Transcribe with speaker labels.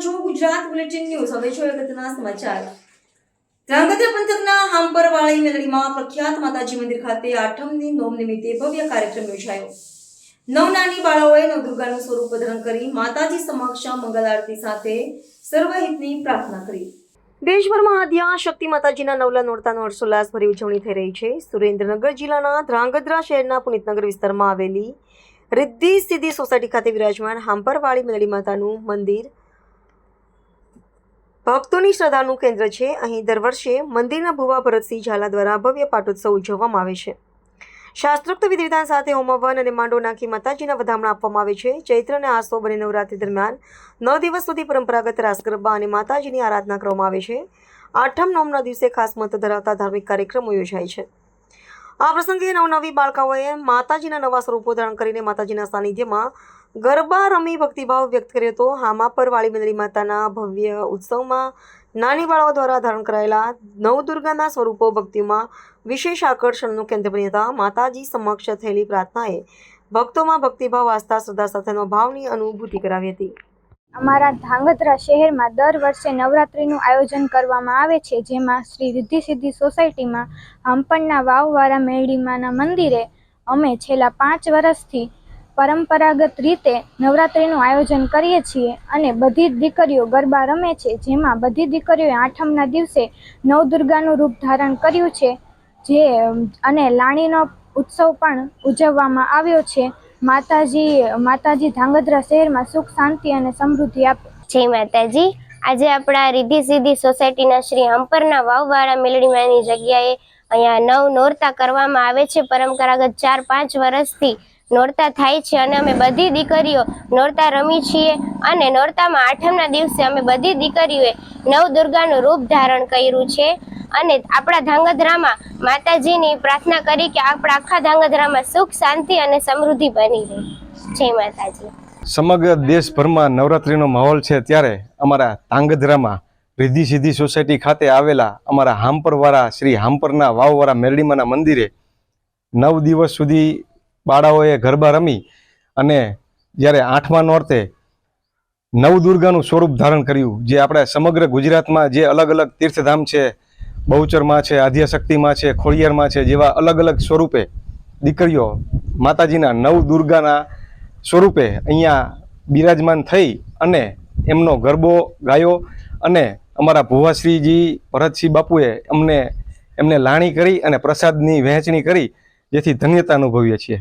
Speaker 1: છો Gujarat bulletin news. હવે જોઈએ અગત્યના સમાચાર। ધ્રાંગધ્રા પંથકના હાંપરવાળી મેલડીમાં પ્રખ્યાત માતાજી મંદિર ખાતે આઠમની નોમ નિમિત્તે ભવ્ય કાર્યક્રમ યોજાયો। નવનાની બાળાઓએ નવદુર્ગાનું સ્વરૂપ ધારણ કરી માતાજી સમક્ષ મંગલ આરતી સાથે સર્વહિતની પ્રાર્થના કરી। દેશભરમાં આદ્યાશક્તિ માતાજીના નવલા નોરતાનો હર્ષોલ્લાસભરી ઉજવણી થઈ રહી છે। સુરેન્દ્રનગર જિલ્લાના ધ્રાંગધ્રા શહેરના પુનિતનગર વિસ્તારમાં આવેલી રિદ્ધિ સિદ્ધિ સોસાયટી ખાતે વિરાજમાન હાંપરવાળી મેલડી માતાનું મંદિર ભક્તોની શ્રદ્ધાનું કેન્દ્ર છે। અહીં દર વર્ષે મંદિરના ભુવા ભરતસિંહ ઝાલા દ્વારા ભવ્ય પાટોત્સવ ઉજવવામાં આવે છે। શાસ્ત્રોક્ત વિધિ વિધાન સાથે હોમ હવન અને માંડો નાખી માતાજીના વધામણા આપવામાં આવે છે। ચૈત્ર અને આસો બને નવરાત્રી દરમિયાન 9 દિવસ સુધી પરંપરાગત રાસ ગરબા અને માતાજીની આરાધના કરવામાં આવે છે। આઠમ નોમના દિવસે ખાસ મહત્વ ધરાવતા ધાર્મિક કાર્યક્રમો યોજાય છે। આ પ્રસંગે નવનવી બાળકાઓએ માતાજીના નવા સ્વરૂપો ધારણ કરીને માતાજીના સાનિધ્યમાં ગરબા રમી ભક્તિભાવ વ્યક્ત કર્યો હતો। હાંપરવાળી મેલડી માતાના ભવ્ય ઉત્સવમાં નાની બાળાઓ દ્વારા ધારણ કરાયેલા નવદુર્ગાના સ્વરૂપો ભક્તિમાં વિશેષ આકર્ષણનું કેન્દ્ર બન્યા હતા। માતાજી સમક્ષ થયેલી પ્રાર્થનાએ ભક્તોમાં ભક્તિભાવ આસ્થા શ્રદ્ધા સાથેનો ભાવની અનુભૂતિ કરાવી હતી।
Speaker 2: અમારા ધ્રાંગધ્રા શહેરમાં દર વર્ષે નવરાત્રિનું આયોજન કરવામાં આવે છે, જેમાં શ્રી રિદ્ધિ સિદ્ધિ સોસાયટીમાં હાંપણના વાવવાળા મેલડીમાના મંદિરે અમે છેલ્લા 5 વર્ષથી પરંપરાગત રીતે નવરાત્રિનું આયોજન કરીએ છીએ અને બધી જ દીકરીઓ ગરબા રમે છે, જેમાં બધી દીકરીઓએ આઠમના દિવસે નવદુર્ગાનું રૂપ ધારણ કર્યું છે અને લાણીનો ઉત્સવ પણ ઉજવવામાં આવ્યો છે। માતાજી ધ્રાંગધ્રા શહેરમાં સુખ શાંતિ અને સમૃદ્ધિ આપે।
Speaker 3: જય માતાજી। આજે આપણા રિદ્ધિ સિદ્ધિ સોસાયટીના શ્રી હાંપરના વાવવાળા મેલડીમાની જગ્યાએ અહીંયા નવ નોરતા કરવામાં આવે છે। પરંપરાગત 4-5 વર્ષથી નોરતા થાય છે અને અમે બધી દીકરીઓ નોરતા રમી છીએ અને નોરતામાં આઠમના દિવસે અમે બધી દીકરીઓએ નવદુર્ગાનું રૂપ ધારણ કર્યું છે અને આપણા ધ્રાંગધ્રામાં માતાજીની પ્રાર્થના કરી કે આપણા આખા ધ્રાંગધ્રામાં સુખ શાંતિ અને સમૃદ્ધિ બની રહે। જય માતાજી।
Speaker 4: સમગ્ર દેશભરમાં નવરાત્રિનો માહોલ છે, ત્યારે અમારા ધ્રાંગધ્રામાં રિદ્ધિ સિદ્ધિ સોસાયટી ખાતે આવેલા અમારા હાંપરવાળા શ્રી હાંપરના વાવવાળા મેલડીમાના મંદિરે 9 દિવસ સુધી બાળાઓએ ગરબા રમી અને જ્યારે 8મા નોરતે નવદુર્ગાનું સ્વરૂપ ધારણ કર્યું। જે આપણે સમગ્ર ગુજરાતમાં જે અલગ અલગ તીર્થધામ છે, બહુચરમાં છે, આદ્યાશક્તિમાં છે, ખોડિયારમાં છે, જેવા અલગ અલગ સ્વરૂપે દીકરીઓ માતાજીના નવદુર્ગાના સ્વરૂપે અહીંયા બિરાજમાન થઈ અને એમનો ગરબો ગાયો અને અમારા ભુવાશ્રીજી ભરતસિંહ બાપુએ એમને લાણી કરી અને પ્રસાદની વહેંચણી કરી, જેથી ધન્યતા અનુભવીએ છીએ।